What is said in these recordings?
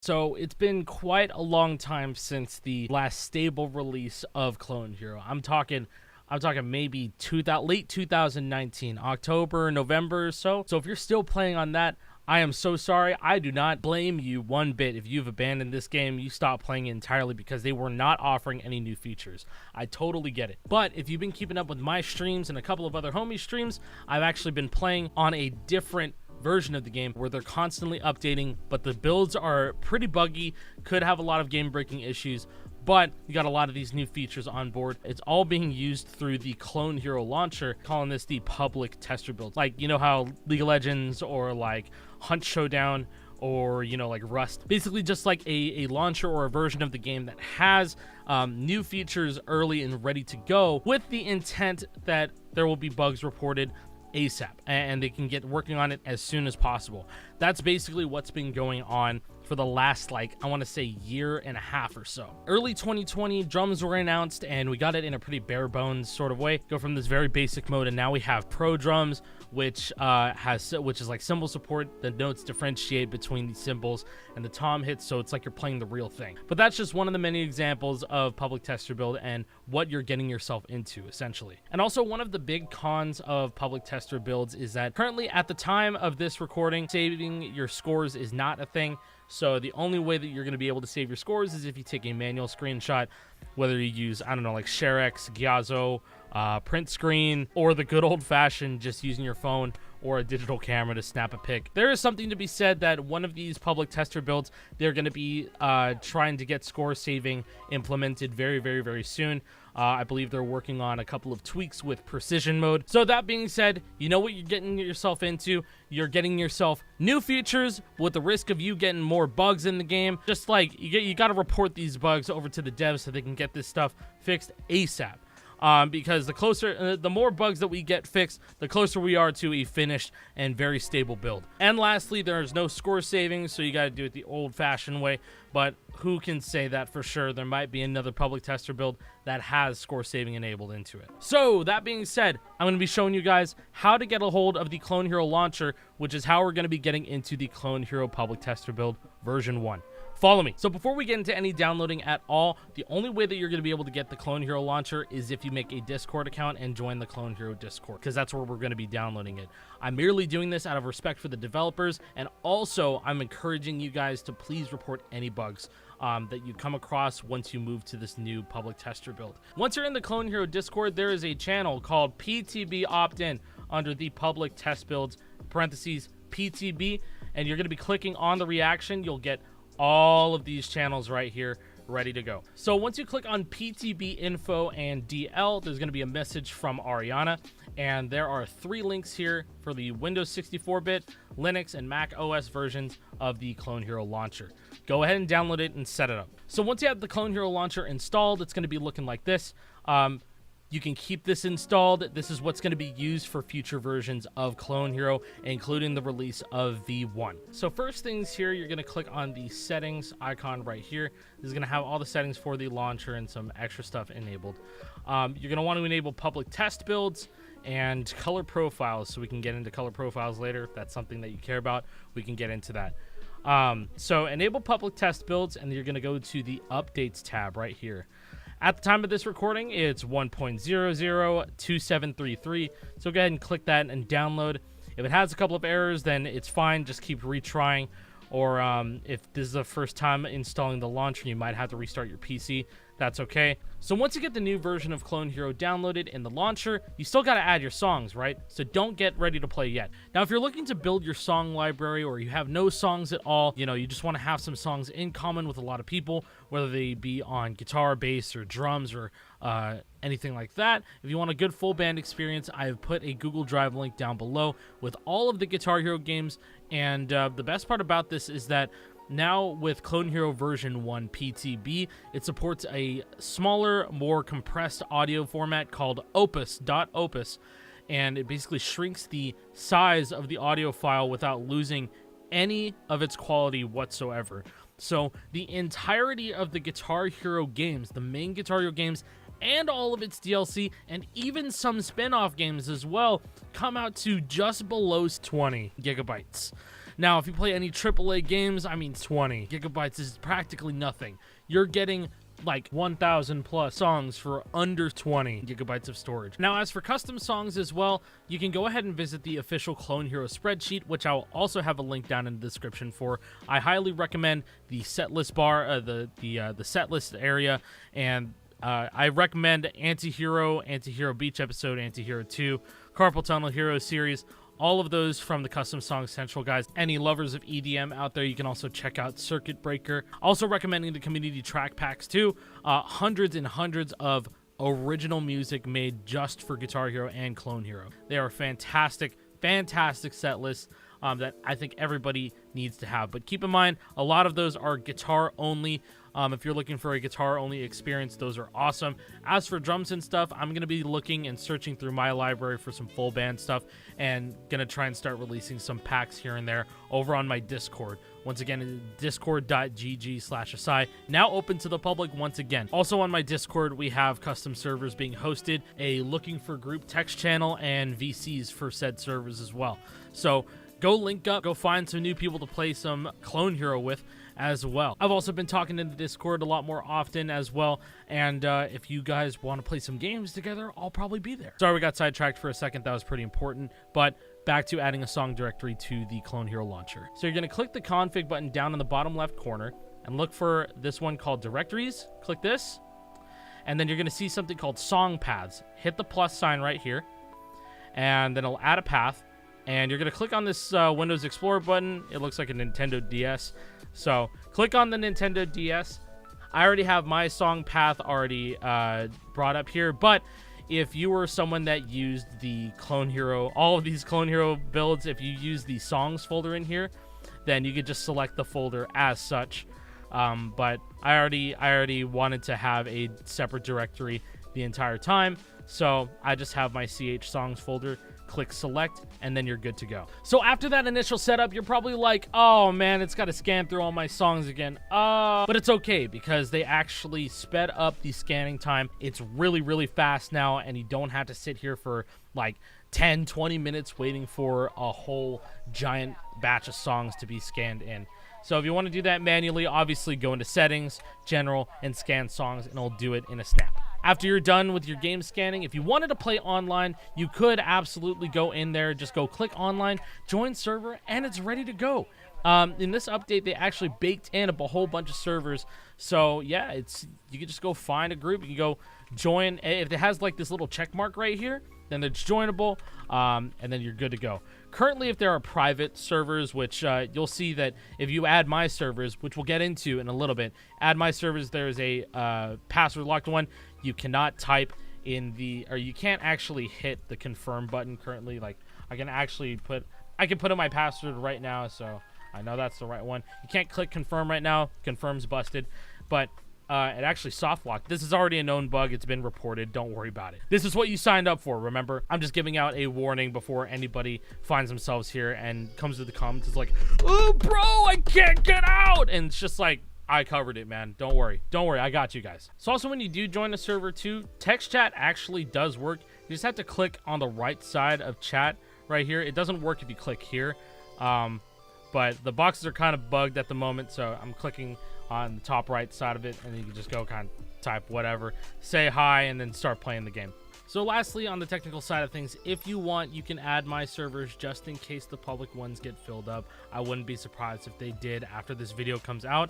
So it's been quite a long time since the last stable release of Clone Hero. I'm talking maybe late 2019, October, November or so. So if you're still playing on that, I am so sorry. I do not blame you one bit if you've abandoned this game, you stopped playing it entirely because they were not offering any new features. I totally get it. But if you've been keeping up with my streams and a couple of other homie streams, I've actually been playing on a different version of the game where they're constantly updating, but the builds are pretty buggy, could have a lot of game-breaking issues, but you got a lot of these new features on board. It's all being used through the Clone Hero launcher, calling this the public tester build. Like, you know how League of Legends or like Hunt Showdown or, you know, like Rust, basically just like a launcher or a version of the game that has new features early and ready to go with the intent that there will be bugs reported ASAP and they can get working on it as soon as possible. That's basically what's been going on for the last, like, I want to say year and a half or so. Early 2020, drums were announced and we got it in a pretty bare bones sort of way. Go from this very basic mode and now we have pro drums, which is like cymbal support. The notes differentiate between the cymbals and the tom hits, so it's like you're playing the real thing. But that's just one of the many examples of public tester build and what you're getting yourself into, essentially. And also, one of the big cons of public tester builds is that currently at the time of this recording, saving your scores is not a thing. So the only way that you're going to be able to save your scores is if you take a manual screenshot, whether you use, I don't know, like ShareX, Gyazo, print screen, or the good old-fashioned just using your phone or a digital camera to snap a pic. There is something to be said that one of these public tester builds, they're going to be trying to get score saving implemented very, very, very soon. I believe they're working on a couple of tweaks with precision mode. So that being said, you know what you're getting yourself into. You're getting yourself new features with the risk of you getting more bugs in the game. Just like you got to report these bugs over to the devs so they can get this stuff fixed ASAP. Because the more bugs that we get fixed, the closer we are to a finished and very stable build. And lastly, there's no score savings, so you got to do it the old-fashioned way. But who can say that for sure? There might be another public tester build that has score saving enabled into it. So that being said, I'm going to be showing you guys how to get a hold of the Clone Hero launcher, which is how we're going to be getting into the Clone Hero public tester build version 1. Follow me. So before we get into any downloading at all, the only way that you're going to be able to get the Clone Hero launcher is if you make a Discord account and join the Clone Hero Discord, because that's where we're going to be downloading it. I'm merely doing this out of respect for the developers, and also I'm encouraging you guys to please report any bugs that you come across once you move to this new public tester build. Once you're in the Clone Hero Discord, there is a channel called PTB Opt-in under the public test builds, parentheses, PTB, and you're going to be clicking on the reaction. You'll get all of these channels right here ready to go. So once you click on PTB info and DL, there's going to be a message from Ariana, and there are 3 links here for the Windows 64-bit, Linux, and Mac OS versions of the Clone Hero launcher. Go ahead and download it and set it up. So once you have the Clone Hero launcher installed, it's going to be looking like this. You can keep this installed. This is what's going to be used for future versions of Clone Hero, including the release of V1. So first things here, you're going to click on the settings icon right here. This is going to have all the settings for the launcher and some extra stuff enabled. You're going to want to enable public test builds and color profiles, so we can get into color profiles later. If that's something that you care about, we can get into that. So enable public test builds, and you're going to go to the updates tab right here. At the time of this recording, it's 1.002733, so go ahead and click that and download. If it has a couple of errors, then it's fine. Just keep retrying. Or if this is the first time installing the launcher, you might have to restart your PC. That's okay. So once you get the new version of Clone Hero downloaded in the launcher, you still got to add your songs, right? So don't get ready to play yet. Now, if you're looking to build your song library, or you have no songs at all, you know, you just want to have some songs in common with a lot of people, whether they be on guitar, bass, or drums, or anything like that. If you want a good full band experience, I have put a Google Drive link down below with all of the Guitar Hero games. And the best part about this is that now with Clone Hero version 1 PTB, it supports a smaller, more compressed audio format called opus.opus, and it basically shrinks the size of the audio file without losing any of its quality whatsoever. So the entirety of the Guitar Hero games, the main Guitar Hero games, and all of its DLC, and even some spin-off games as well, come out to just below 20 gigabytes. Now, if you play any AAA games, I mean, 20 gigabytes is practically nothing. You're getting like 1,000 plus songs for under 20 gigabytes of storage. Now, as for custom songs as well, you can go ahead and visit the official Clone Hero spreadsheet, which I'll also have a link down in the description for. I highly recommend the set list bar, the set list area, and I recommend Anti-Hero, Anti-Hero Beach episode, Anti-Hero 2, Carpal Tunnel Hero series. All of those from the Custom Song Central, guys. Any lovers of EDM out there, you can also check out Circuit Breaker. Also recommending the community track packs too. Hundreds and hundreds of original music made just for Guitar Hero and Clone Hero. They are fantastic, fantastic set lists that I think everybody needs to have. But keep in mind, a lot of those are guitar only. If you're looking for a guitar-only experience, those are awesome. As for drums and stuff, I'm going to be looking and searching through my library for some full band stuff and going to try and start releasing some packs here and there over on my Discord. Once again, discord.gg/asai, now open to the public once again. Also on my Discord, we have custom servers being hosted, a looking for group text channel, and VCs for said servers as well. So go link up, go find some new people to play some Clone Hero with as well. I've also been talking in the Discord a lot more often as well, and if you guys want to play some games together, I'll probably be there. Sorry we got sidetracked for a second. That was pretty important, but back to adding a song directory to the Clone Hero launcher. So you're going to click the config button down in the bottom left corner and look for this one called directories. Click this, and then you're going to see something called song paths. Hit the plus sign right here, and then it'll add a path. And you're going to click on this Windows Explorer button. It looks like a Nintendo DS. So click on the Nintendo DS. I already have my song path already brought up here. But if you were someone that used the Clone Hero, all of these Clone Hero builds, if you use the songs folder in here, then you could just select the folder as such. But I already wanted to have a separate directory the entire time. So I just have my CH songs folder. Click select, and then you're good to go. So after that initial setup, you're probably like, oh man, it's got to scan through all my songs again. But it's okay, because they actually sped up the scanning time. It's really, really fast now, and you don't have to sit here for like 10-20 minutes waiting for a whole giant batch of songs to be scanned in. So if you want to do that manually, obviously go into settings, general, and scan songs, and it'll do it in a snap. After you're done with your game scanning, if you wanted to play online, you could absolutely go in there, just go click online, join server, and it's ready to go. In this update, they actually baked in a whole bunch of servers. So yeah, you can just go find a group, you can go join. If it has like this little check mark right here, then it's joinable, and then you're good to go. Currently, if there are private servers, which you'll see that if you add my servers, which we'll get into in a little bit, add my servers, there's a password locked one. You cannot type in or you can't actually hit the confirm button currently. Like I can put in my password right now, so I know that's the right one. You can't click confirm right now. Confirm's busted, but it actually soft locked. This is already a known bug. It's been reported. Don't worry about it. This is what you signed up for, remember? I'm just giving out a warning before anybody finds themselves here and comes to the comments. It's like, oh, bro, I can't get out. And it's just like, I covered it, man. Don't worry. Don't worry. I got you guys. So also when you do join a server too, text chat actually does work. You just have to click on the right side of chat right here. It doesn't work if you click here. But the boxes are kind of bugged at the moment, so I'm clicking on the top right side of it, and you can just go kind of type whatever, say hi, and then start playing the game. So lastly, on the technical side of things, if you want, you can add my servers just in case the public ones get filled up. I wouldn't be surprised if they did after this video comes out.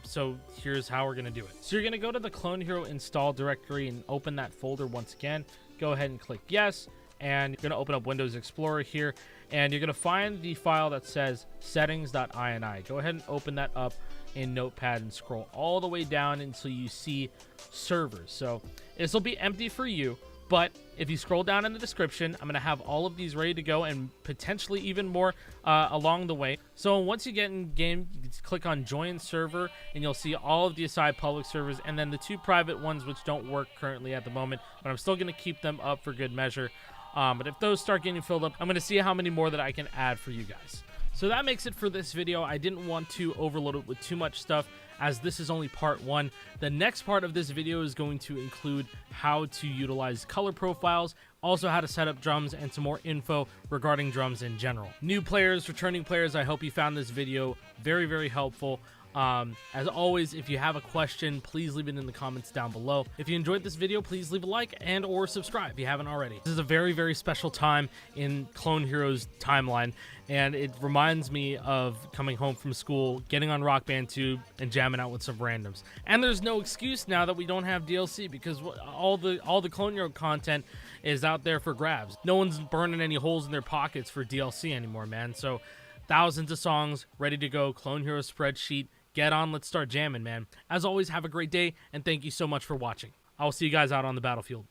So here's how we're going to do it. So you're going to go to the Clone Hero install directory and open that folder once again. Go ahead and click yes, and you're going to open up Windows Explorer here, and you're going to find the file that says settings.ini. Go ahead and open that up in Notepad and scroll all the way down until you see servers. So this will be empty for you, but if you scroll down in the description, I'm going to have all of these ready to go and potentially even more along the way. So once you get in game, you can click on join server and you'll see all of the Asai public servers and then the two private ones which don't work currently at the moment, but I'm still going to keep them up for good measure. But if those start getting filled up, I'm going to see how many more that I can add for you guys. So that makes it for this video. I didn't want to overload it with too much stuff as this is only part one. The next part of this video is going to include how to utilize color profiles, also how to set up drums, and some more info regarding drums in general. New players, returning players, I hope you found this video very, very helpful. As always, if you have a question, please leave it in the comments down below. If you enjoyed this video, please leave a like and or subscribe if you haven't already. This is a very, very special time in Clone Heroes timeline, and it reminds me of coming home from school, getting on Rock Band 2, and jamming out with some randoms. And there's no excuse now that we don't have DLC, because all the Clone Hero content is out there for grabs. No one's burning any holes in their pockets for DLC anymore, man. So thousands of songs ready to go. Clone Hero spreadsheet. Get on, let's start jamming, man. As always, have a great day, and thank you so much for watching. I will see you guys out on the battlefield.